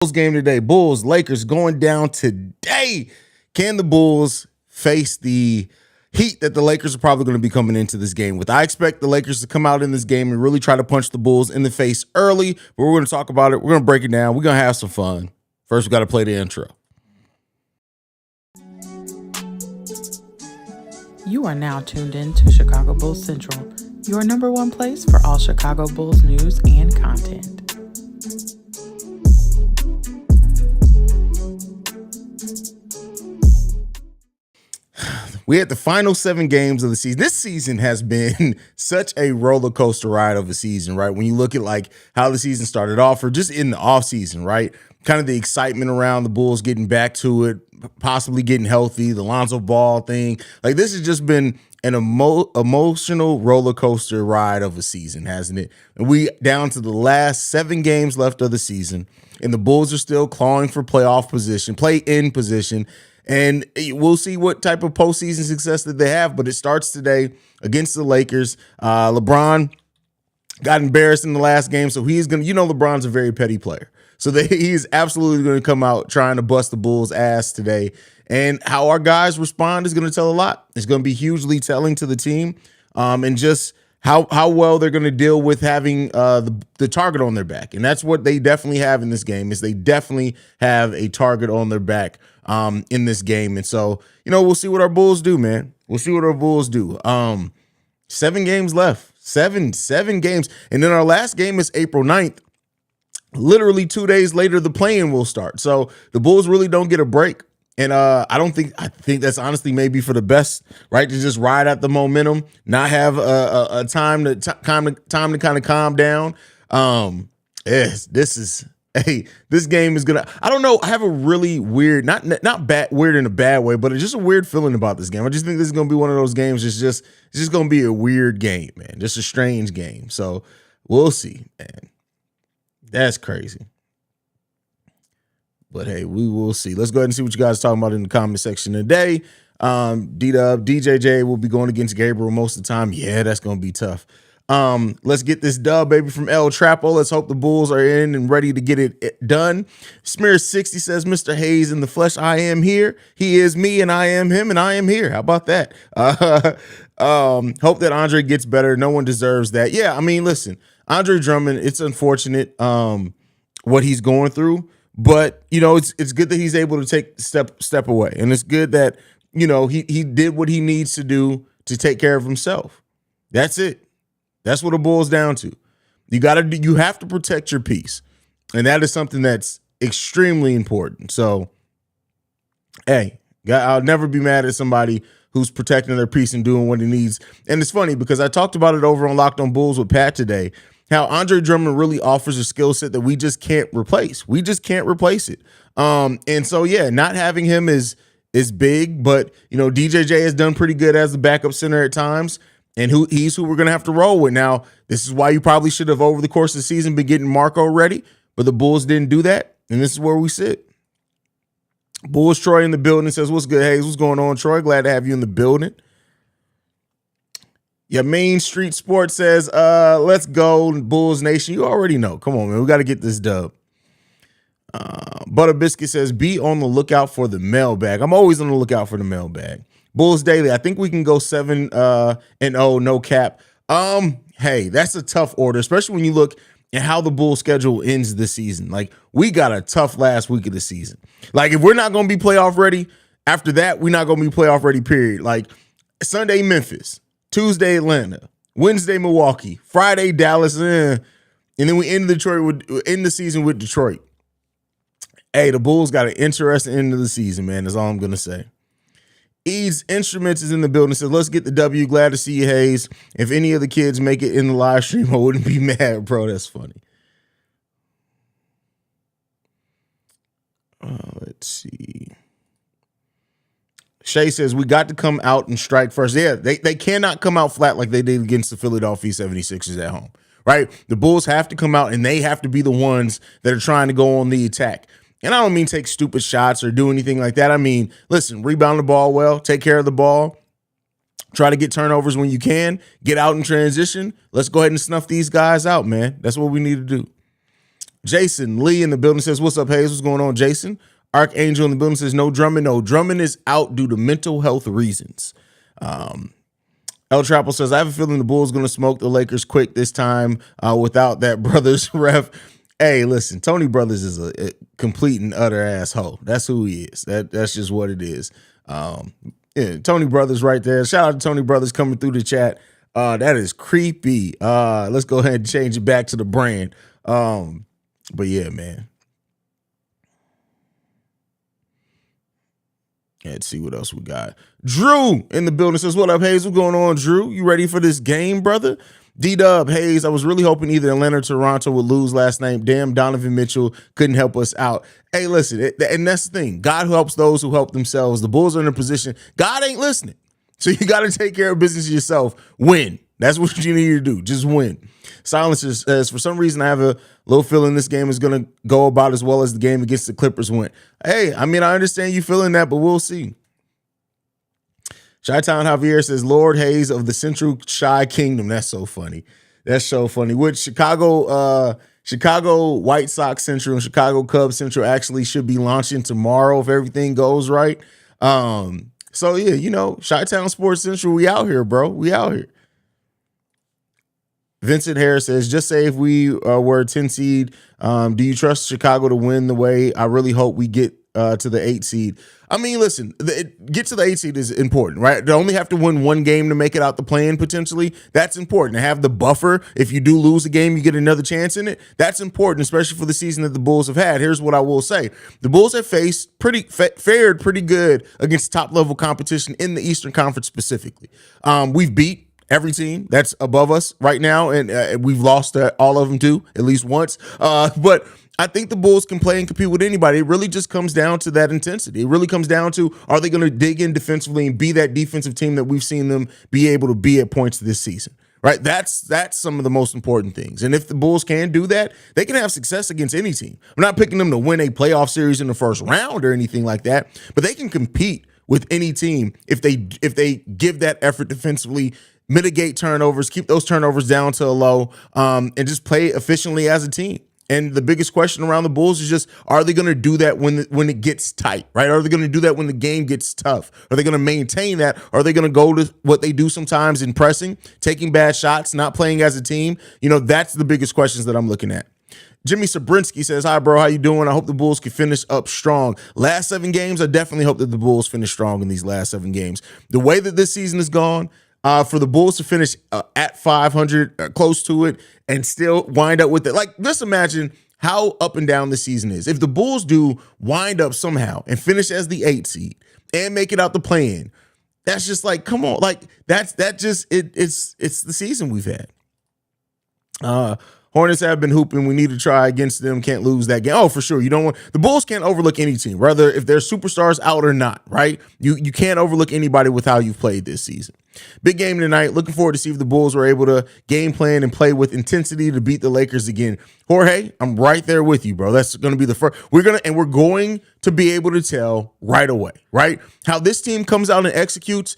Bulls game today. Bulls, Lakers going down today. Can the Bulls face the heat that the Lakers are probably going to be coming into this game with? I expect the Lakers to come out in this game and really try to punch the Bulls in the face early, but we're going to talk about it. We're going to break it down. We're going to have some fun. First, we got to play the intro. You are now tuned in to Chicago Bulls Central, your number one place for all Chicago Bulls news and content. We had the final 7 games of the season. This season has been such a roller coaster ride of a season, right? When you look at like how the season started off or just in the off season, right? Kind of the excitement around the Bulls getting back to it, possibly getting healthy, the Lonzo Ball thing. Like this has just been an emotional roller coaster ride of a season, hasn't it? And we down to the last 7 games left of the season, and the Bulls are still clawing for play-in position. And we'll see what type of postseason success that they have, but it starts today against the Lakers. LeBron got embarrassed in the last game, so he's going to, LeBron's a very petty player. So he's absolutely going to come out trying to bust the Bulls' ass today. And how our guys respond is going to tell a lot. It's going to be hugely telling to the team, and just how well they're going to deal with having the target on their back. And that's what they definitely have in this game, is they definitely have a target on their back in this game. And so, we'll see what our Bulls do, man. We'll see what our Bulls do. 7 games left. Seven games. And then our last game is April 9th. Literally 2 days later, the play-in will start. So the Bulls really don't get a break. And I think that's honestly maybe for the best, right? To just ride out the momentum, not have a time to kind of calm down. This game is gonna. I don't know. I have a really weird, not bad, weird in a bad way, but it's just a weird feeling about this game. I just think this is gonna be one of those games. It's just gonna be a weird game, man. Just a strange game. So we'll see, man. That's crazy. But hey, we will see. Let's go ahead and see what you guys are talking about in the comment section today. D-Dub, DJJ will be going against Gabriel most of the time. Yeah, that's going to be tough. Let's get this dub, baby, from El Trapo. Let's hope the Bulls are in and ready to get it done. Smear60 says, Mr. Haize in the flesh, I am here. He is me, and I am him, and I am here. How about that? Hope that Andre gets better. No one deserves that. Yeah, I mean, listen, Andre Drummond, it's unfortunate what he's going through. But, it's good that he's able to take step away. And it's good that, he did what he needs to do to take care of himself. That's it. That's what it boils down to. You have to protect your peace. And that is something that's extremely important. So, hey, I'll never be mad at somebody who's protecting their peace and doing what he needs. And it's funny because I talked about it over on Locked on Bulls with Pat today. How Andre Drummond really offers a skill set that we just can't replace. We just can't replace it. And so, yeah, not having him is big, but, DJJ has done pretty good as the backup center at times, and he's who we're going to have to roll with. Now, this is why you probably should have, over the course of the season, been getting Marco ready, but the Bulls didn't do that, and this is where we sit. Bulls Troy in the building says, what's good, Haize? What's going on, Troy? Glad to have you in the building. Yeah, Main Street Sports says, let's go, Bulls Nation. You already know. Come on, man. We got to get this dub. Butter Biscuit says, be on the lookout for the mailbag. I'm always on the lookout for the mailbag. Bulls Daily, I think we can go 7-0, no cap. Hey, that's a tough order, especially when you look at how the Bulls schedule ends this season. Like, we got a tough last week of the season. Like, if we're not going to be playoff ready, after that, we're not going to be playoff ready, period. Like, Sunday, Memphis. Tuesday, Atlanta. Wednesday, Milwaukee. Friday, Dallas. And then we end the season with Detroit. Hey, the Bulls got an interesting end of the season, man. That's all I'm going to say. Eads Instruments is in the building. Says, let's get the W. Glad to see you, Haize. If any of the kids make it in the live stream, I wouldn't be mad, bro. That's funny. Let's see. Shay says, we got to come out and strike first. Yeah, they cannot come out flat like they did against the Philadelphia 76ers at home, right? The Bulls have to come out, and they have to be the ones that are trying to go on the attack. And I don't mean take stupid shots or do anything like that. I mean, listen, rebound the ball well, take care of the ball, try to get turnovers when you can, get out in transition. Let's go ahead and snuff these guys out, man. That's what we need to do. Jason Lee in the building says, what's up, Haize? What's going on, Jason? Archangel in the building says, no Drummond. No, Drummond is out due to mental health reasons. El Trapo says, I have a feeling the Bulls going to smoke the Lakers quick this time without that brothers ref. Hey, listen, Tony Brothers is a complete and utter asshole. That's who he is. That's just what it is. Yeah, Tony Brothers right there. Shout out to Tony Brothers coming through the chat. That is creepy. Let's go ahead and change it back to the brand. But yeah, man. Let's see what else we got. Drew in the building says, what up, Haize? What's going on, Drew? You ready for this game, brother? D-Dub, Haize, I was really hoping either Atlanta or Toronto would lose last night. Damn, Donovan Mitchell couldn't help us out. Hey, listen, and that's the thing. God helps those who help themselves. The Bulls are in a position. God ain't listening. So you got to take care of business yourself. Win. That's what you need to do. Just win. Silencer says, for some reason, I have a little feeling this game is going to go about as well as the game against the Clippers went. Hey, I mean, I understand you feeling that, but we'll see. Chi-Town Javier says, Lord Haize of the Central Chi Kingdom. That's so funny. That's so funny. Which Chicago White Sox Central and Chicago Cubs Central actually should be launching tomorrow if everything goes right. So, yeah, you know, Chi-Town Sports Central, we out here, bro. We out here. Vincent Harris says, just say if we were a 10 seed, do you trust Chicago to win the way I really hope we get to the 8 seed? I mean, listen, get to the 8 seed is important, right? They only have to win one game to make it out the play-in potentially. That's important. To have the buffer, if you do lose a game, you get another chance in it. That's important, especially for the season that the Bulls have had. Here's what I will say. The Bulls have fared pretty good against top-level competition in the Eastern Conference specifically. We've beat every team that's above us right now, and we've lost all of them too, at least once. But I think the Bulls can play and compete with anybody. It really just comes down to that intensity. It really comes down to, are they going to dig in defensively and be that defensive team that we've seen them be able to be at points this season, right? That's some of the most important things. And if the Bulls can do that, they can have success against any team. I'm not picking them to win a playoff series in the first round or anything like that, but they can compete with any team if they give that effort defensively, mitigate turnovers, keep those turnovers down to a low, and just play efficiently as a team. And the biggest question around the Bulls is just, are they going to do that when it gets tight, right? Are they going to do that when the game gets tough? Are they going to maintain that? Are they going to go to what they do sometimes in pressing, taking bad shots, not playing as a team? You know, that's the biggest questions that I'm looking at. Jimmy Sabrinsky says, hi, bro, how you doing? I hope the Bulls can finish up strong. Last 7 games, I definitely hope that the Bulls finish strong in these last 7 games. The way that this season has gone, for the Bulls to finish at 500, close to it, and still wind up with it. Like, just imagine how up and down the season is. If the Bulls do wind up somehow and finish as the 8 seed and make it out the play-in, that's just like, come on. Like, it's the season we've had. Hornets have been hooping. We need to try against them. Can't lose that game. Oh, for sure. You don't want the Bulls can't overlook any team, whether if their superstars out or not, right? You can't overlook anybody with how you've played this season. Big game tonight. Looking forward to see if the Bulls are able to game plan and play with intensity to beat the Lakers again. Jorge, I'm right there with you, bro. That's going to be the first. We're going to be able to tell right away, right? How this team comes out and executes.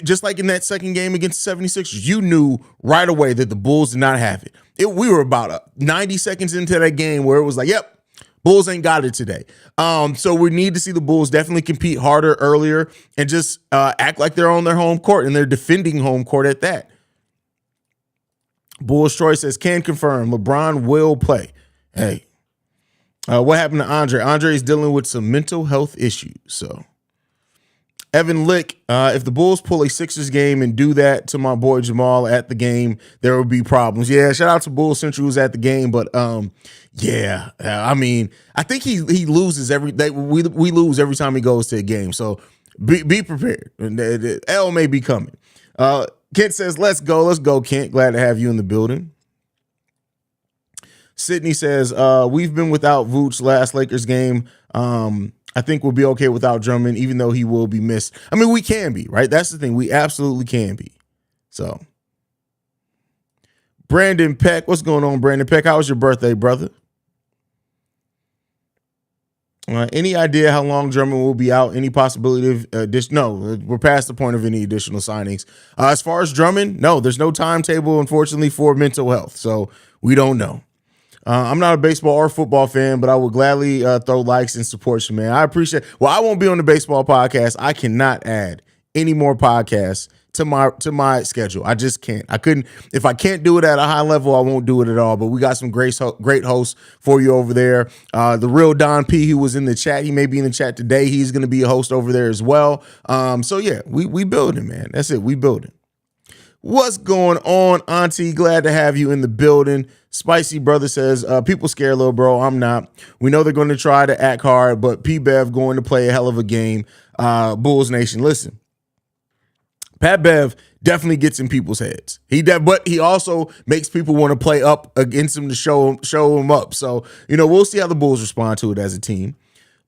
Just like in that second game against the 76ers, you knew right away that the Bulls did not have it. We were about 90 seconds into that game where it was like, yep, Bulls ain't got it today. So we need to see the Bulls definitely compete harder earlier and just act like they're on their home court and they're defending home court at that. Bulls Troy says, can confirm LeBron will play. Hey, what happened to Andre? Andre is dealing with some mental health issues, so. Evan Lick, if the Bulls pull a Sixers game and do that to my boy Jamal at the game, there will be problems. Yeah, shout out to Bulls Central who's at the game, but yeah, I mean, I think he loses we lose every time he goes to a game, so be prepared. L may be coming. Kent says, let's go, Kent. Glad to have you in the building. Sydney says, we've been without Vooch last Lakers game. I think we'll be okay without Drummond, even though he will be missed. I mean, we can be, right? That's the thing. We absolutely can be. So, Brandon Peck. What's going on, Brandon Peck? How was your birthday, brother? Any idea how long Drummond will be out? Any possibility of addition? No, we're past the point of any additional signings. As far as Drummond, no, there's no timetable, unfortunately, for mental health. So, we don't know. I'm not a baseball or football fan, but I will gladly throw likes and support you, man. I appreciate. Well, I won't be on the baseball podcast. I cannot add any more podcasts to my schedule. I just can't. I couldn't. If I can't do it at a high level, I won't do it at all. But we got some great hosts for you over there. The real Don P, who was in the chat, he may be in the chat today. He's going to be a host over there as well. So yeah, we building, man. That's it. We building. What's going on, Auntie? Glad to have you in the building. Spicy Brother says, people scare little bro. I'm not. We know they're going to try to act hard, but P-Bev going to play a hell of a game. Bulls Nation, listen. Pat Bev definitely gets in people's heads. But he also makes people want to play up against him to show him up. So, we'll see how the Bulls respond to it as a team.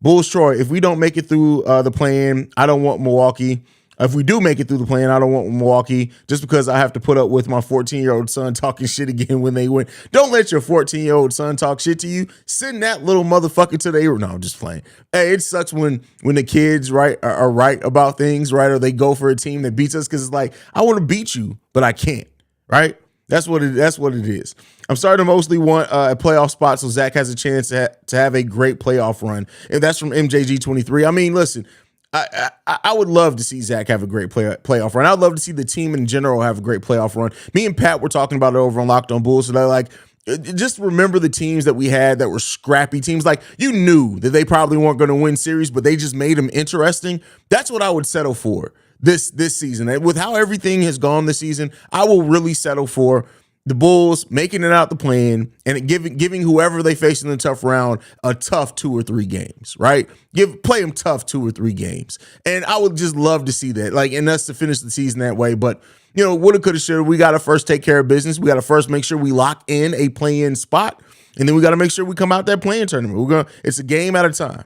Bulls Troy, if we don't make it through the play-in, I don't want Milwaukee. If we do make it through the play-in, I don't want Milwaukee just because I have to put up with my 14-year-old son talking shit again when they win. Don't let your 14-year-old son talk shit to you. Send that little motherfucker to the No, I'm just playing. Hey, it sucks when the kids are right about things, right? Or they go for a team that beats us because it's like, I want to beat you, but I can't, right? That's what it is. I'm starting to mostly want a playoff spot so Zach has a chance to have a great playoff run. And that's from MJG23. I mean, listen, I would love to see Zach have a great playoff run. I'd love to see the team in general have a great playoff run. Me and Pat were talking about it over on Locked On Bulls. So they're like, just remember the teams that we had that were scrappy teams. Like, you knew that they probably weren't going to win series, but they just made them interesting. That's what I would settle for this season. And with how everything has gone this season, I will really settle for the Bulls making it out the play-in and giving whoever they face in the tough round a tough 2 or 3 games, right? Play them tough 2 or 3 games. And I would just love to see that, and us to finish the season that way. But, woulda, coulda, shoulda, we got to first take care of business. We got to first make sure we lock in a play-in spot. And then we got to make sure we come out that play-in tournament. It's a game at a time.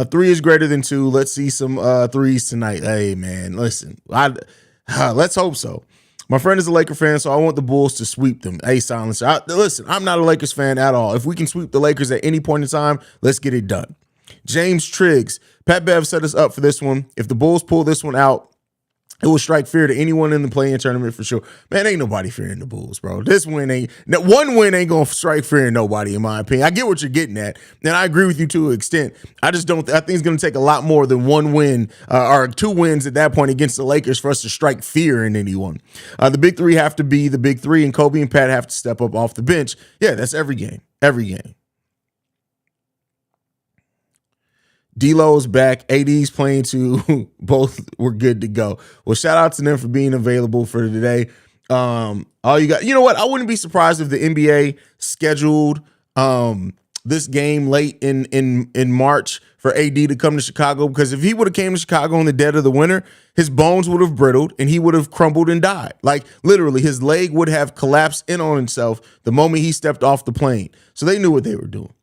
3 is greater than 2. Let's see some 3s tonight. Hey, man, listen, let's hope so. My friend is a Laker fan, so I want the Bulls to sweep them. Hey, Silencer. Listen, I'm not a Lakers fan at all. If we can sweep the Lakers at any point in time, let's get it done. James Triggs. Pat Bev set us up for this one. If the Bulls pull this one out, it will strike fear to anyone in the play-in tournament for sure. Man, ain't nobody fearing the Bulls, bro. One win ain't going to strike fear in nobody, in my opinion. I get what you're getting at, and I agree with you to an extent. I think it's going to take a lot more than 1 win or 2 wins at that point against the Lakers for us to strike fear in anyone. The big 3 have to be the big 3, and Kobe and Pat have to step up off the bench. Yeah, that's every game. Every game. D-Lo's back. AD's playing too. Both were good to go. Well, shout out to them for being available for today. All you got. You know what? I wouldn't be surprised if the NBA scheduled this game late in March for AD to come to Chicago, because if he would have came to Chicago in the dead of the winter, his bones would have brittled and he would have crumbled and died. Like, literally, his leg would have collapsed in on himself the moment he stepped off the plane. So they knew what they were doing.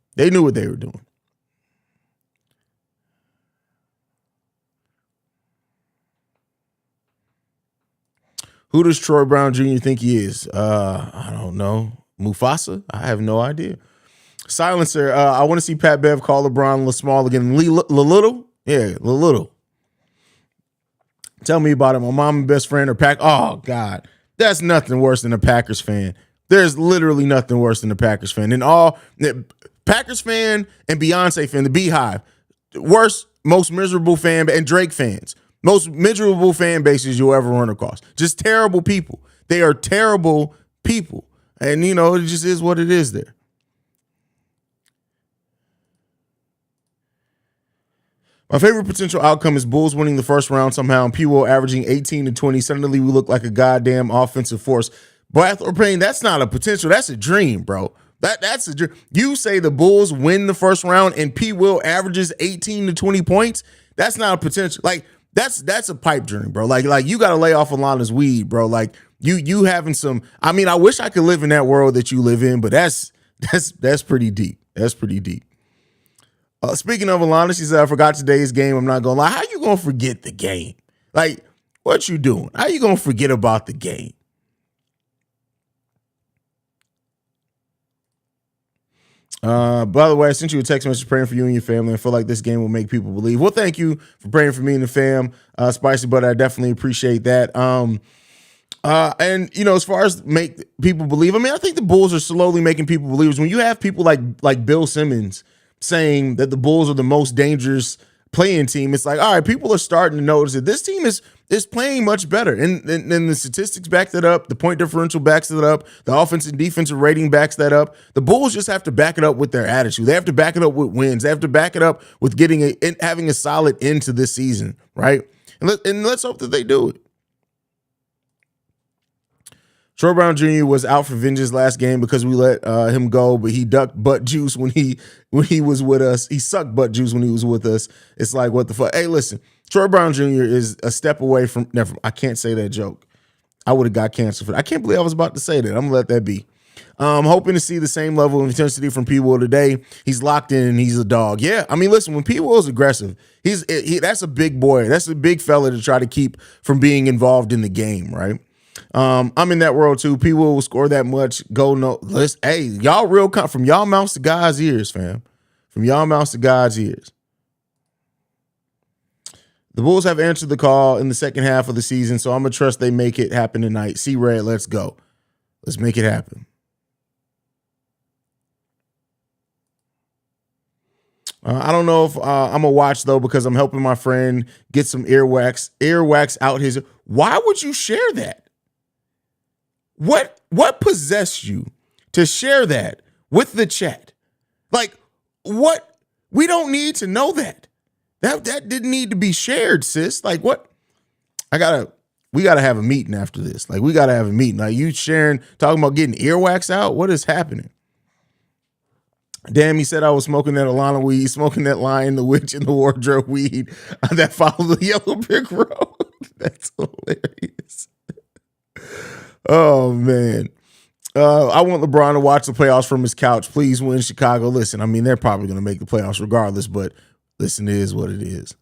Who does Troy Brown Jr. think he is? I don't know. Mufasa? I have no idea. Silencer, I want to see Pat Bev call LeBron LaSmall again. Little? Yeah, Little. Tell me about it. My mom and best friend are Pack. Oh, God. That's nothing worse than a Packers fan. There's literally nothing worse than a Packers fan. Packers fan and Beyonce fan, the Beehive. Worst, most miserable fan, and Drake fans. Most miserable fan bases you'll ever run across. Just terrible people. They are terrible people. And, it just is what it is there. My favorite potential outcome is Bulls winning the first round somehow and P-Will averaging 18 to 20. Suddenly we look like a goddamn offensive force. But Payne, that's not a potential. That's a dream, bro. That's a dream. You say the Bulls win the first round and P-Will averages 18 to 20 points. That's not a potential. Like, that's a pipe dream, bro. Like you got to lay off Alana's weed, bro. Like you having some. I mean, I wish I could live in that world that you live in, but that's pretty deep. That's pretty deep. Speaking of Alana, she said, I forgot today's game. I'm not gonna lie. How you gonna forget the game? Like, what you doing? How you gonna forget about the game? By the way, I sent you a text message praying for you and your family. I feel like this game will make people believe. Well, thank you for praying for me and the fam, Spicy, but I definitely appreciate that. And as far as make people believe, I mean, I think the Bulls are slowly making people believers. When you have people like Bill Simmons saying that the Bulls are the most dangerous playing team, it's like, all right, people are starting to notice that this team is playing much better. And the statistics back that up, the point differential backs it up, the offensive and defensive rating backs that up. The Bulls just have to back it up with their attitude. They have to back it up with wins. They have to back it up with having a solid end to this season, right? And let's hope that they do it. Troy Brown Jr. was out for vengeance last game because we let him go, but he ducked butt juice when he was with us. He sucked butt juice when he was with us. It's like, what the fuck? Hey, listen, Troy Brown Jr. is a step away from never. I can't say that joke. I would have got canceled for that. I can't believe I was about to say that. I'm gonna let that be. I'm hoping to see the same level of intensity from P. Will today. He's locked in and he's a dog. Yeah, I mean, listen, when P. Will is aggressive, that's a big boy. That's a big fella to try to keep from being involved in the game, right? I'm in that world too. P. Will score that much. Go no. Hey, y'all real from y'all mouths to God's ears, fam. From y'all mouths to God's ears. The Bulls have answered the call in the second half of the season, so I'm gonna trust they make it happen tonight. See Red, let's go. Let's make it happen. I don't know if I'm gonna watch though because I'm helping my friend get some earwax out his. Why would you share that? What possessed you to share that with the chat? Like, what? We don't need to know that. That didn't need to be shared, sis. Like, what? We gotta have a meeting after this. Like, we gotta have a meeting. Like, you sharing, talking about getting earwax out? What is happening? Damn, he said I was smoking that Alana weed, smoking that Lion, the Witch, and the Wardrobe weed that followed the Yellow Brick Road. That's hilarious. Oh, man. I want LeBron to watch the playoffs from his couch. Please win Chicago. Listen, I mean, they're probably going to make the playoffs regardless, but listen, it is what it is.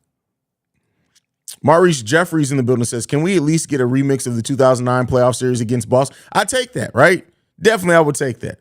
Maurice Jeffries in the building says, can we at least get a remix of the 2009 playoff series against Boston? I take that, right? Definitely, I would take that.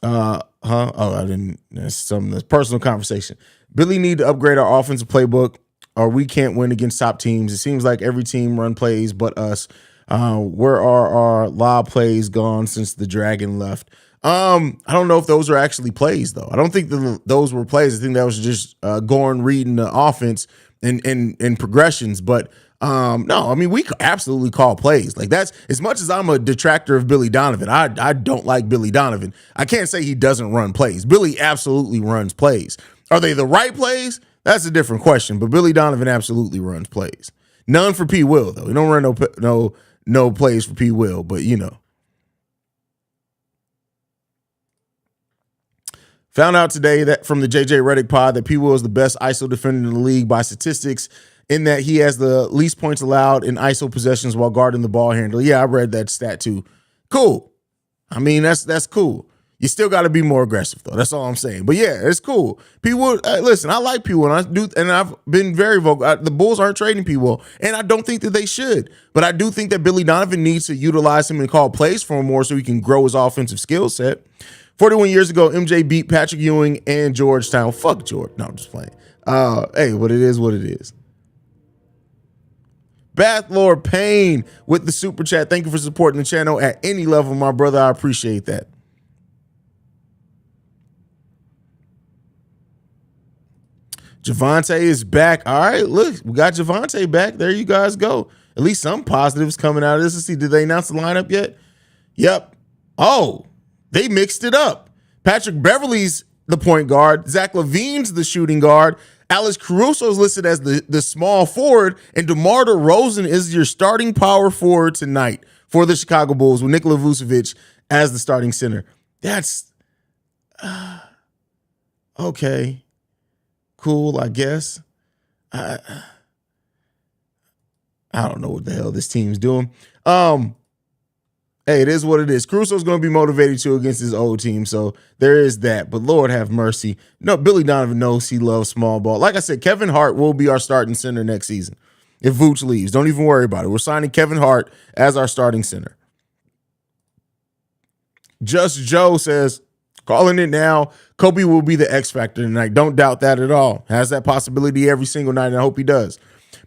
Oh, I didn't. That's personal conversation. Billy need to upgrade our offensive playbook or we can't win against top teams. It seems like every team run plays but us. Where are our lob plays gone since the Dragon left? I don't know if those are actually plays, though. I don't think those were plays. I think that was just Gorn reading the offense and progressions. But no, I mean, we absolutely call plays. Like, that's as much as I'm a detractor of Billy Donovan. I don't like Billy Donovan. I can't say he doesn't run plays. Billy absolutely runs plays. Are they the right plays? That's a different question. But Billy Donovan absolutely runs plays. None for P. Will, though. He don't run no plays for P. Will, but you know. Found out today that from the JJ Redick pod that P. Will is the best ISO defender in the league by statistics, in that he has the least points allowed in ISO possessions while guarding the ball handler. Yeah, I read that stat too. Cool. I mean, that's cool. You still got to be more aggressive, though. That's all I'm saying. But yeah, it's cool. P. Will, listen, I like P. Will, and I've been very vocal. The Bulls aren't trading P. Will, and I don't think that they should. But I do think that Billy Donovan needs to utilize him and call plays for him more so he can grow his offensive skill set. 41 years ago, MJ beat Patrick Ewing and Georgetown. Fuck George. No, I'm just playing. Hey, what it is, what it is. Bath Lord Payne with the super chat. Thank you for supporting the channel at any level, my brother. I appreciate that. Javante is back. All right, look, we got Javante back. There you guys go. At least some positives coming out of this. Let's see, did they announce the lineup yet? Yep. Oh, they mixed it up. Patrick Beverly's the point guard. Zach LaVine's the shooting guard. Alex Caruso's listed as the small forward. And DeMar DeRozan is your starting power forward tonight for the Chicago Bulls with Nikola Vucevic as the starting center. That's okay. Cool, I guess. I don't know what the hell this team's doing. Hey, it is what it is. Caruso's going to be motivated too against his old team, so there is that. But Lord have mercy. No, Billy Donovan knows he loves small ball. Like I said, Kevin Hart will be our starting center next season if Vooch leaves. Don't even worry about it. We're signing Kevin Hart as our starting center. Just Joe says, calling it now, Kobe will be the X factor tonight. Don't doubt that at all. Has that possibility every single night, and I hope he does.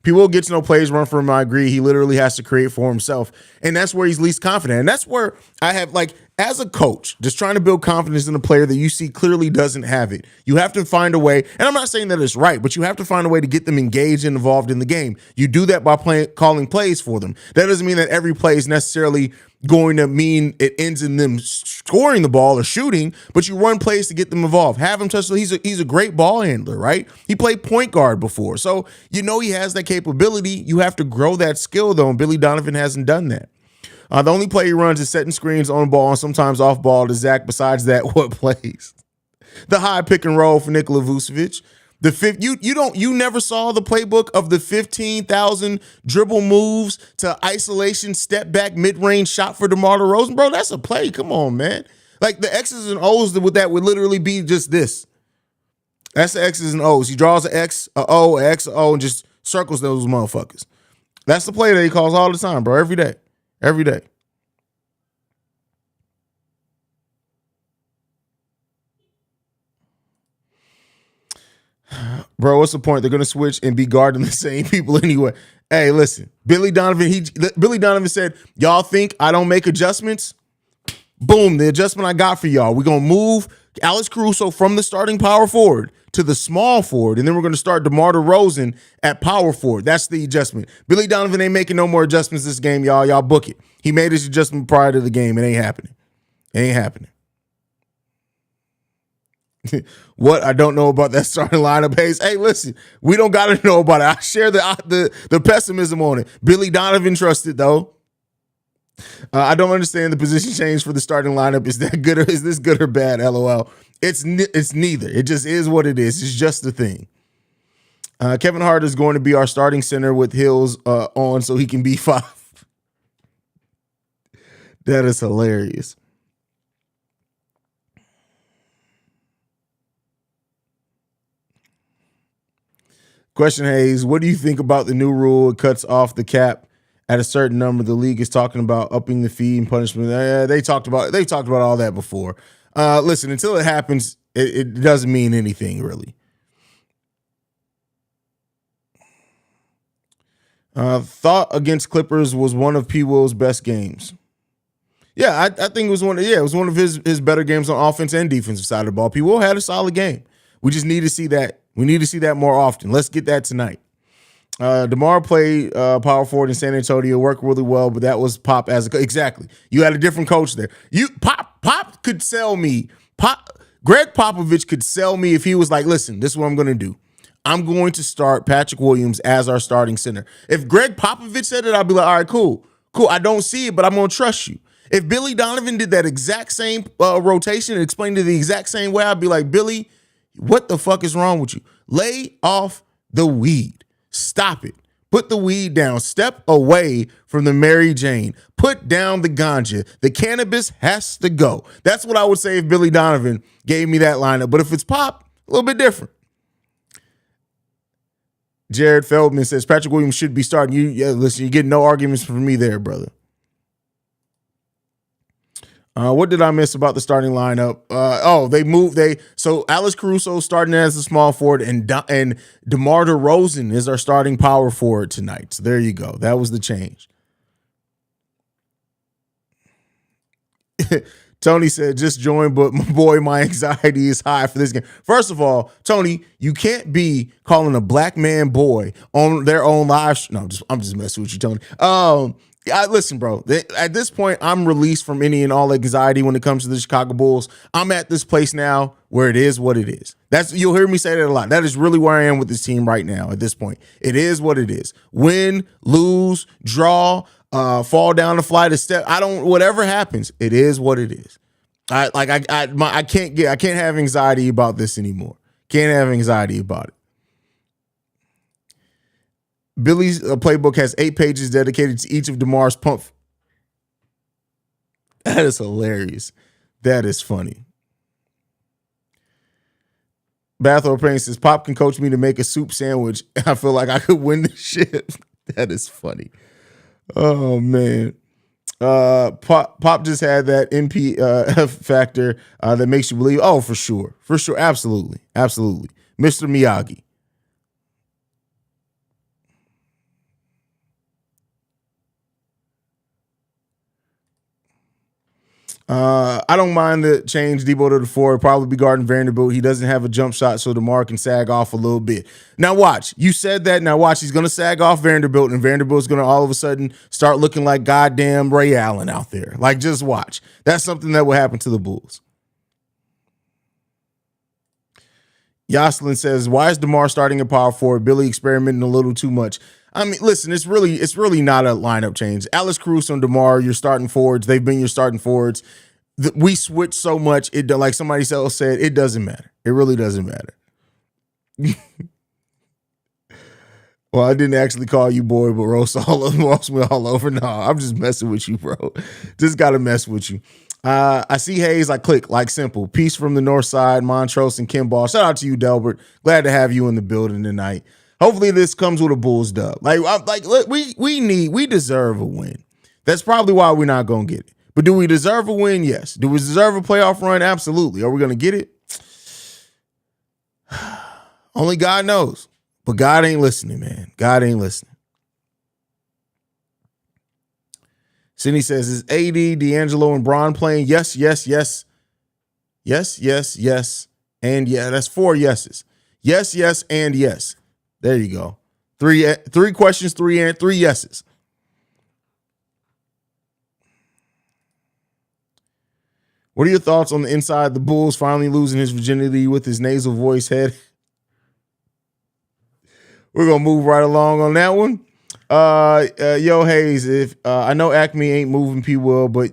People gets no plays run for him. I agree. He literally has to create for himself. And that's where he's least confident. And that's where I have, like, as a coach, just trying to build confidence in a player that you see clearly doesn't have it. You have to find a way, and I'm not saying that it's right, but you have to find a way to get them engaged and involved in the game. You do that by calling plays for them. That doesn't mean that every play is necessarily going to mean it ends in them scoring the ball or shooting, but you run plays to get them involved. Have him touch. He's a great ball handler, right? He played point guard before. So you know he has that capability. You have to grow that skill, though, and Billy Donovan hasn't done that. The only play he runs is setting screens on ball and sometimes off ball to Zach. Besides that, what plays? The high pick and roll for Nikola Vucevic. The fifth, you never saw the playbook of the 15,000 dribble moves to isolation, step back, mid range shot for DeMar DeRozan, bro. That's a play. Come on, man. Like the X's and O's with that would literally be just this. That's the X's and O's. He draws an X, a O, an X, a O, and just circles those motherfuckers. That's the play that he calls all the time, bro. Every day. Every day. Bro, what's the point? They're going to switch and be guarding the same people anyway. Hey, listen, Billy Donovan said, y'all think I don't make adjustments? Boom, the adjustment I got for y'all. We're going to move Alex Caruso from the starting power forward to the small forward, and then we're going to start DeMar DeRozan at power forward. That's the adjustment. Billy Donovan ain't making no more adjustments this game, y'all. Y'all book it. He made his adjustment prior to the game. It ain't happening. It ain't happening. What I don't know about that starting lineup, Haize. Hey, listen, we don't got to know about it. I share the pessimism on it. Billy Donovan trusted, though. I don't understand the position change for the starting lineup. Is that good or is this good or bad? LOL. It's neither. It just is what it is. It's just the thing. Kevin Hart is going to be our starting center with Hills on so he can be 5. That is hilarious. Question, Haize, what do you think about the new rule? It cuts off the cap at a certain number. The league is talking about upping the fee and punishment. They talked about all that before. Listen, until it happens, it doesn't mean anything really. Thought against Clippers was one of P. Will's best games. Yeah, I think it was one of his better games on offense and defensive side of the ball. P. Will had a solid game. We just need to see that. We need to see that more often. Let's get that tonight. DeMar played power forward in San Antonio, worked really well, but that was Pop as exactly. You had a different coach there. Pop could sell me. Greg Popovich could sell me if he was like, listen, this is what I'm going to do. I'm going to start Patrick Williams as our starting center. If Greg Popovich said it, I'd be like, all right, cool. I don't see it, but I'm going to trust you. If Billy Donovan did that exact same rotation and explained it the exact same way, I'd be like, Billy, what the fuck is wrong with you? Lay off the weed. Stop it. Put the weed down. Step away from the Mary Jane. Put down the ganja. The cannabis has to go. That's what I would say if Billy Donovan gave me that lineup. But if it's Pop, a little bit different. Jared Feldman says Patrick Williams should be starting. Listen, you get no arguments from me there, brother. What did I miss about the starting lineup? So Alex Caruso starting as a small forward and DeMar DeRozan is our starting power forward tonight. So there you go. That was the change. Tony said, just join, but boy, my anxiety is high for this game. First of all, Tony, you can't be calling a black man boy on their own live. No, I'm just messing with you, Tony. Listen, bro, at this point, I'm released from any and all anxiety when it comes to the Chicago Bulls. I'm at this place now where it is what it is. You'll hear me say that a lot. That is really where I am with this team right now at this point. It is what it is. Win, lose, draw, fall down the flight of step. Whatever happens, it is what it is. I can't have anxiety about this anymore. Can't have anxiety about it. Billy's playbook has 8 pages dedicated to each of DeMar's pump. That is hilarious. That is funny. Bathrobe Pain says, Pop can coach me to make a soup sandwich. I feel like I could win this shit. That is funny. Oh, man. Pop just had that NP factor that makes you believe. Oh, for sure. For sure. Absolutely. Absolutely. Mr. Miyagi. I don't mind the change Debo to the 4. Probably be guarding Vanderbilt. He doesn't have a jump shot, so DeMar can sag off a little bit. Now watch. You said that. Now watch. He's going to sag off Vanderbilt, and Vanderbilt's going to all of a sudden start looking like goddamn Ray Allen out there. Like, just watch. That's something that will happen to the Bulls. Yoslin says, why is DeMar starting at power forward? Billy experimenting a little too much. I mean, listen, it's really not a lineup change. Alex Caruso and DeMar, your starting forwards. They've been your starting forwards. We switch so much. It, like somebody else said, it doesn't matter. It really doesn't matter. Well, I didn't actually call you boy, but roast me all over. No, I'm just messing with you, bro. Just got to mess with you. I see Haize. I click like simple. Peace from the north side, Montrose and Kimball. Shout out to you, Delbert. Glad to have you in the building tonight. Hopefully this comes with a Bulls dub. We deserve a win. That's probably why we're not gonna get it. But do we deserve a win? Yes. Do we deserve a playoff run? Absolutely. Are we gonna get it? Only God knows. But God ain't listening, man. God ain't listening. Sydney says, is AD, D'Angelo, and Bron playing? Yes, yes, yes. Yes, yes, yes. And yeah, that's 4 yeses. Yes, yes, and yes. There you go. Three questions, three yeses. What are your thoughts on the inside the Bulls finally losing his virginity with his nasal voice head? We're going to move right along on that one. Yo, Haize, if I know Acme ain't moving P. Will, but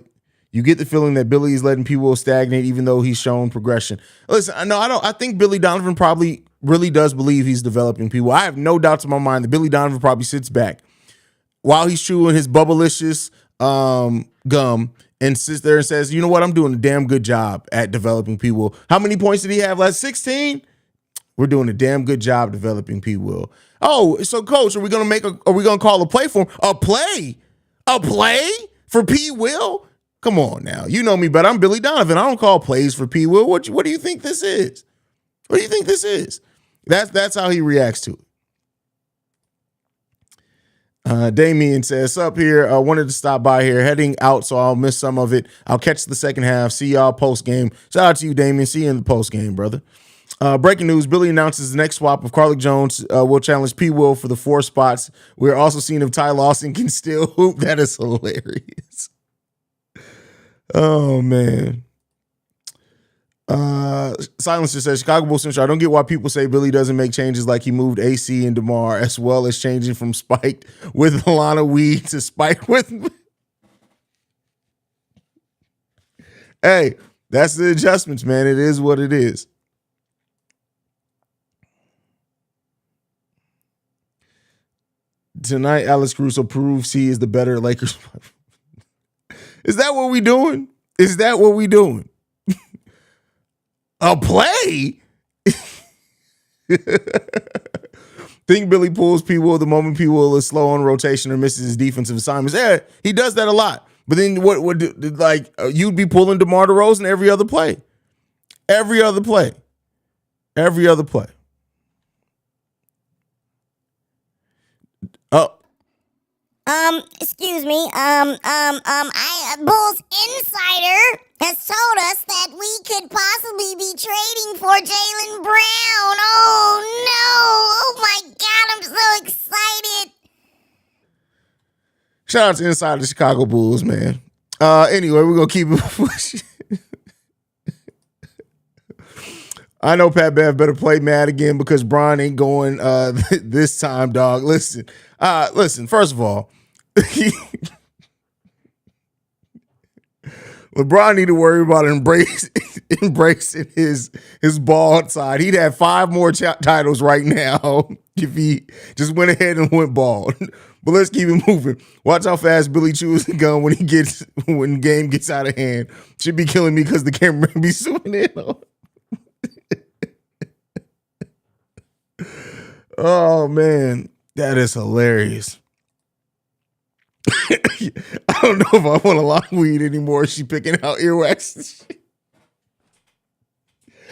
you get the feeling that Billy is letting P. Will stagnate even though he's shown progression. Listen, I think Billy Donovan probably really does believe he's developing P. Will. I have no doubts in my mind that Billy Donovan probably sits back while he's chewing his bubblicious gum and sits there and says, you know what, I'm doing a damn good job at developing P. Will. How many points did he have last 16? We're doing a damn good job developing P. Will. Oh, so coach, are we gonna call a play for him? A play for P. Will? Come on now. You know me better. I'm Billy Donovan. I don't call plays for P. Will. What do you think this is? What do you think this is? That's how he reacts to it. Damien says, up here, I wanted to stop by here, heading out, so I'll miss some of it. I'll catch the second half. See y'all post game. Shout out to you, Damien. See you in the post game, brother. Breaking news, Billy announces the next swap of Carlik Jones will challenge P. Will for the 4 spots. We're also seeing if Ty Lawson can still hoop. That is hilarious. Oh, man. Silencer says, Chicago Bulls Central, I don't get why people say Billy doesn't make changes like he moved AC and DeMar, as well as changing from Spike with Alana Weed to Spike with... Hey, that's the adjustments, man. It is what it is. Tonight, Alex Caruso proves he is the better Lakers. Is that what we doing? Is that what we doing? A play? Think Billy pulls P. Will the moment P. Will is slow on rotation or misses his defensive assignments. Yeah, he does that a lot. But then you'd be pulling DeMar DeRozan every other play. Every other play. Every other play. Oh. Excuse me. Bulls Insider has told us that we could possibly be trading for Jaylen Brown. Oh no! Oh my God! I'm so excited. Shout out to Inside the Chicago Bulls, man. Anyway, we're gonna keep it pushing. I know Pat Bev better play mad again because Bron ain't going this time, dog. Listen. First of all, LeBron need to worry about embracing his bald side. He'd have 5 more titles right now if he just went ahead and went bald. But let's keep it moving. Watch how fast Billy chews the gun when the game gets out of hand. Should be killing me because the cameraman be zooming in on. Oh man, that is hilarious. I don't know if I want a long weed anymore. She picking out earwax and shit.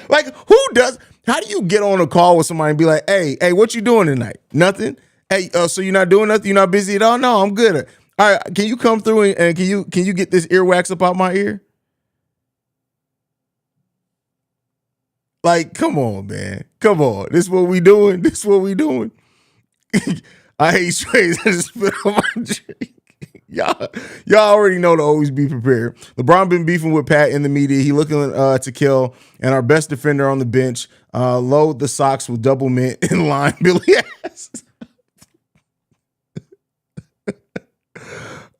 Like, who does? How do you get on a call with somebody and be like, hey, what you doing tonight? Nothing? Hey, so you're not doing nothing? You're not busy at all? No, I'm good. All right, can you come through and can you get this earwax up out my ear? Like, come on, man. Come on. This what we doing? This what we doing? I hate strays. I just spit on my drink. Y'all already know to always be prepared. LeBron been beefing with Pat in the media. He looking to kill, and our best defender on the bench. Load the socks with double mint and lime Billy ass.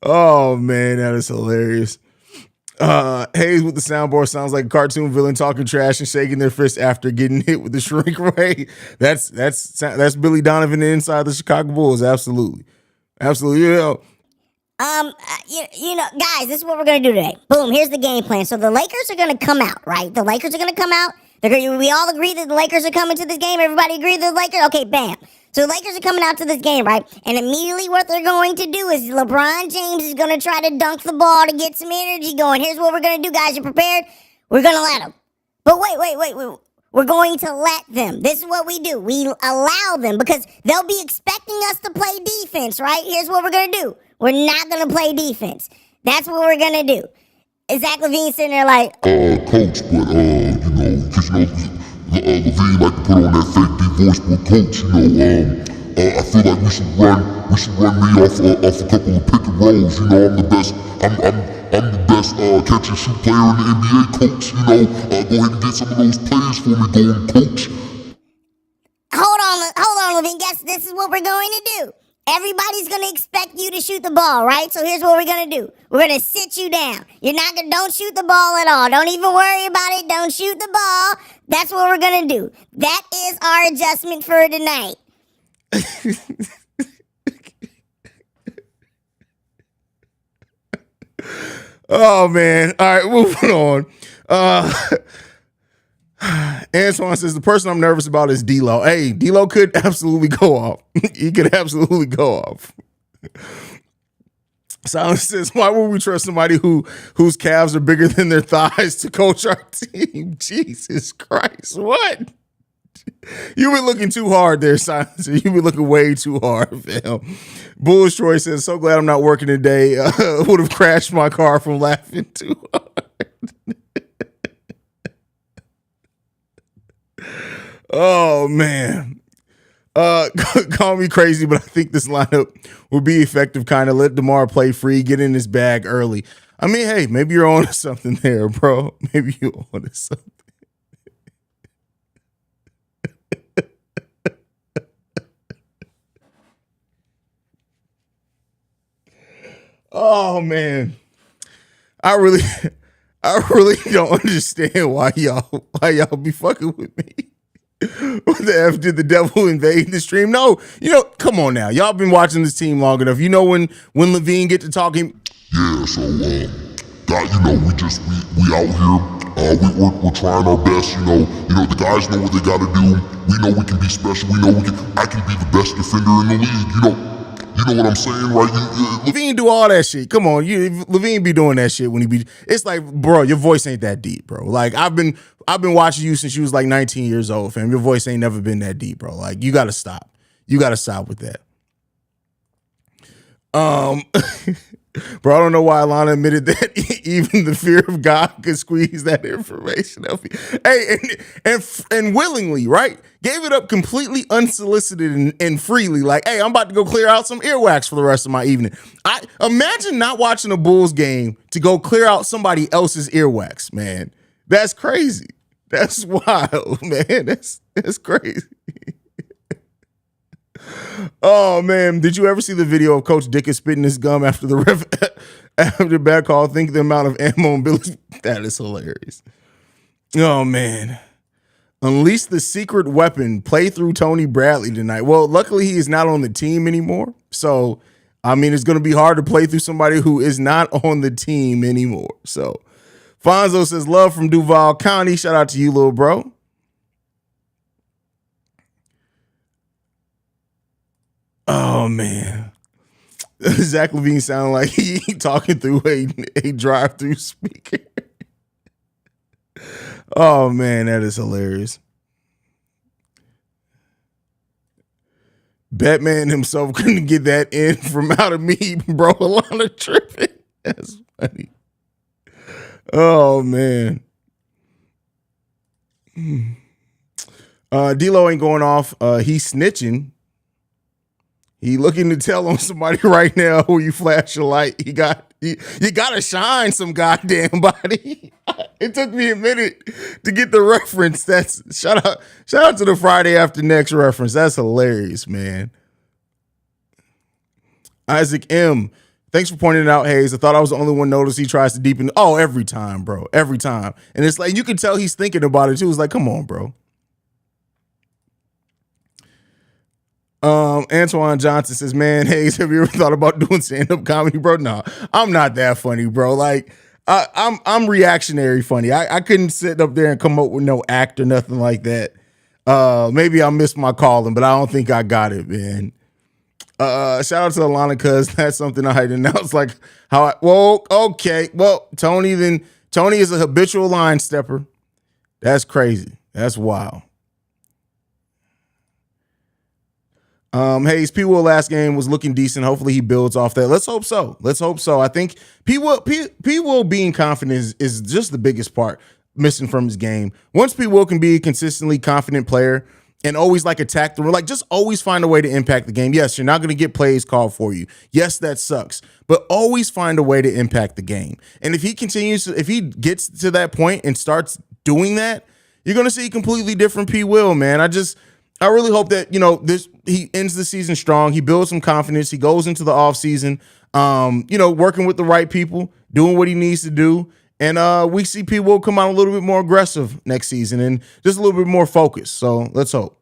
Oh man, that is hilarious. Haize with the soundboard sounds like a cartoon villain talking trash and shaking their fist after getting hit with the shrink ray. That's Billy Donovan inside the Chicago Bulls. Absolutely. You know, guys, this is what we're gonna do today. Boom, here's the game plan. So the Lakers are gonna come out, right? The Lakers are gonna come out. We all agree that the Lakers are coming to this game. Everybody agree that the Lakers? Okay, bam. So the Lakers are coming out to this game, right? And immediately what they're going to do is LeBron James is going to try to dunk the ball to get some energy going. Here's what we're going to do, guys. You prepared? We're going to let them. But wait. We're going to let them. This is what we do. We allow them because they'll be expecting us to play defense, right? Here's what we're going to do. We're not going to play defense. That's what we're going to do. Is Zach LaVine sitting there like, coach, but, because, LaVine like to put on that fake deep voice, but coach, I feel like we should run me off a couple of pick and rolls. I'm the best. I'm the best catch and shoot player in the NBA, coach. Go ahead and get some of those players for me going, coach. Hold on, Levine. Guess this is what we're going to do. Everybody's going to expect you to shoot the ball, right? So here's what we're going to do. We're going to sit you down. Don't shoot the ball at all. Don't even worry about it. Don't shoot the ball. That's what we're going to do. That is our adjustment for tonight. Oh man. All right, moving on. Antoine says the person I'm nervous about is D-Lo. Hey, D-Lo could absolutely go off. He could absolutely go off. Silence says, why would we trust somebody whose calves are bigger than their thighs to coach our team? Jesus Christ, what? You've been looking too hard there, Silence. You've been looking way too hard, fam. Bulls Troy says, so glad I'm not working today. Would have crashed my car from laughing too hard. Oh, man. Call me crazy, but I think this lineup will be effective. Kind of let DeMar play free, get in his bag early. I mean, hey, maybe you're on to something there, bro. Maybe you're on to something. Oh, man. I really don't understand why y'all be fucking with me. What the F did the devil invade the stream? No, come on now. Y'all been watching this team long enough. You know when LaVine get to talking. Yeah, so God, we out here. We're trying our best. The guys know what they got to do. We know we can be special. We know I can be the best defender in the league. You know what I'm saying, right? LaVine do all that shit. Come on, LaVine be doing that shit when he be. It's like, bro, your voice ain't that deep, bro. Like I've been watching you since you was like 19 years old, fam. Your voice ain't never been that deep, bro. Like you gotta stop. You gotta stop with that. Bro, I don't know why Alana admitted that even the fear of God could squeeze that information out. Hey, and willingly, right? Gave it up completely unsolicited and freely. Like, hey, I'm about to go clear out some earwax for the rest of my evening. I imagine not watching a Bulls game to go clear out somebody else's earwax, man. That's crazy. That's wild, man. That's crazy. Oh man, did you ever see the video of Coach Dickens spitting his gum after the ref after the back call? Think the amount of ammo and Billy. That is hilarious. Oh man. Unleash the secret weapon. Play through Tony Bradley tonight. Well, luckily he is not on the team anymore. So, I mean, it's going to be hard to play through somebody who is not on the team anymore. So, Fonzo says, love from Duval County. Shout out to you, little bro. Oh, man. Zach LaVine sounded like he talking through a drive-through speaker. Oh, man, that is hilarious. Batman himself couldn't get that in from out of me, bro. Alana tripping. That's funny. Oh, man. D-Lo ain't going off. He's snitching. He looking to tell on somebody right now who you flash your light. You gotta shine some goddamn body. It took me a minute to get the reference. That's shout out to the Friday After Next reference. That's hilarious, man. Isaac M. Thanks for pointing it out, Haize. I thought I was the only one notice he tries to deepen. Oh, every time, bro. Every time. And it's like, you can tell he's thinking about it too. It's like, come on, bro. Antoine Johnson says, man, Haize, have you ever thought about doing stand-up comedy, bro? No, I'm not that funny, bro. Like, I'm reactionary funny. I couldn't sit up there and come up with no act or nothing like that. Maybe I missed my calling, but I don't think I got it, man. Shout out to Alana, cause that's something I didn't know. It's like okay. Well, Tony is a habitual line stepper. That's crazy. That's wild. Haize, P. Will last game was looking decent. Hopefully he builds off that. Let's hope so. I think P. Will being confident is just the biggest part missing from his game. Once P. Will can be a consistently confident player and always like attack the rim, like just always find a way to impact the game. Yes, you're not going to get plays called for you. Yes, that sucks, but always find a way to impact the game. And if he gets to that point and starts doing that, you're going to see a completely different P. Will, man. I really hope that, he ends the season strong. He builds some confidence. He goes into the offseason, working with the right people, doing what he needs to do. And we see P. Will come out a little bit more aggressive next season and just a little bit more focused. So let's hope.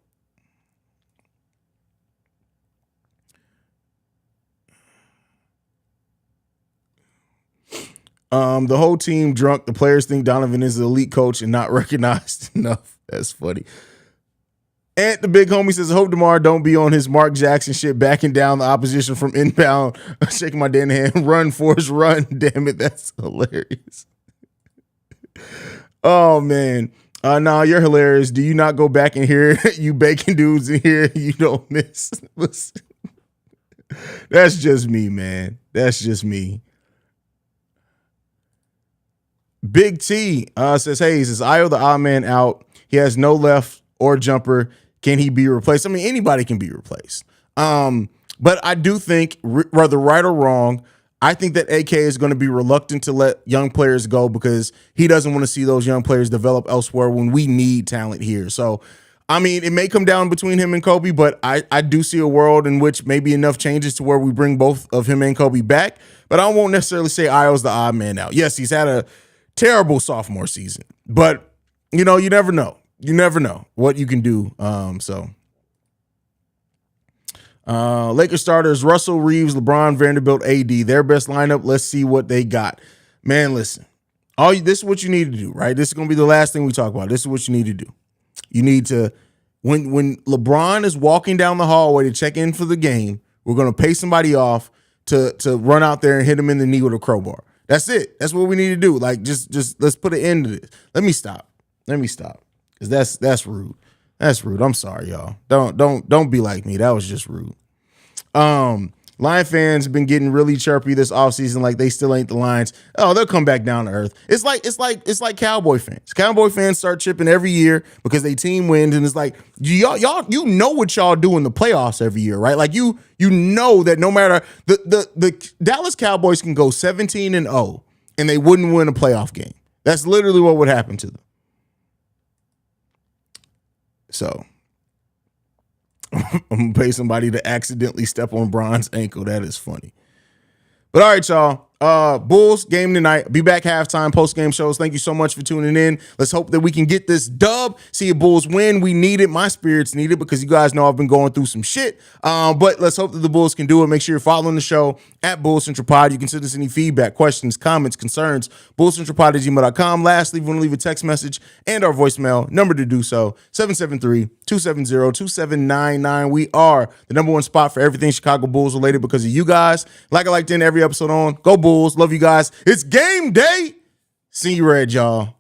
The whole team drunk. The players think Donovan is the elite coach and not recognized enough. That's funny. And the big homie says, I hope DeMar don't be on his Mark Jackson shit, backing down the opposition from inbound, shaking my damn hand, run, Forrest, run. Damn it, that's hilarious. Oh, man. Nah, you're hilarious. Do you not go back in here? You bacon dudes in here, you don't miss. That's just me, man. That's just me. Big T says, Haize, is Io the odd man out? He has no left or jumper. Can he be replaced? I mean, anybody can be replaced. But I do think, whether right or wrong, I think that AK is going to be reluctant to let young players go because he doesn't want to see those young players develop elsewhere when we need talent here. So, I mean, it may come down between him and Kobe, but I do see a world in which maybe enough changes to where we bring both of him and Kobe back. But I won't necessarily say Io's the odd man out. Yes, he's had a terrible sophomore season, but, you never know. You never know what you can do. Lakers starters, Russell, Reeves, LeBron, Vanderbilt, AD, their best lineup. Let's see what they got. Man, listen, this is what you need to do, right? This is going to be the last thing we talk about. This is what you need to do. You need to, when LeBron is walking down the hallway to check in for the game, we're going to pay somebody off to run out there and hit him in the knee with a crowbar. That's it. That's what we need to do. Like, just let's put an end to this. Let me stop. Because that's rude. That's rude. I'm sorry, y'all. Don't be like me. That was just rude. Lion fans have been getting really chirpy this offseason, like they still ain't the Lions. Oh, they'll come back down to earth. It's like Cowboy fans. Cowboy fans start chipping every year because they team wins, and it's like y'all know what y'all do in the playoffs every year, right? Like you know that no matter the Dallas Cowboys can go 17-0 and they wouldn't win a playoff game. That's literally what would happen to them. So I'm going to pay somebody to accidentally step on Bron's ankle. That is funny. But all right, y'all. Bulls game tonight. Be back halftime, post-game shows. Thank you so much for tuning in. Let's hope that we can get this dub. See a Bulls win. We need it. My spirits need it because you guys know I've been going through some shit. But let's hope that the Bulls can do it. Make sure you're following the show at Bulls Central Pod. You can send us any feedback, questions, comments, concerns. BullsCentralPod@gmail.com. Lastly, if you want to leave a text message and our voicemail, number to do so, 773-270-2799. We are the number one spot for everything Chicago Bulls related because of you guys. Like I like to end every episode on. Go Bulls. Love you guys. It's game day. See you red, y'all.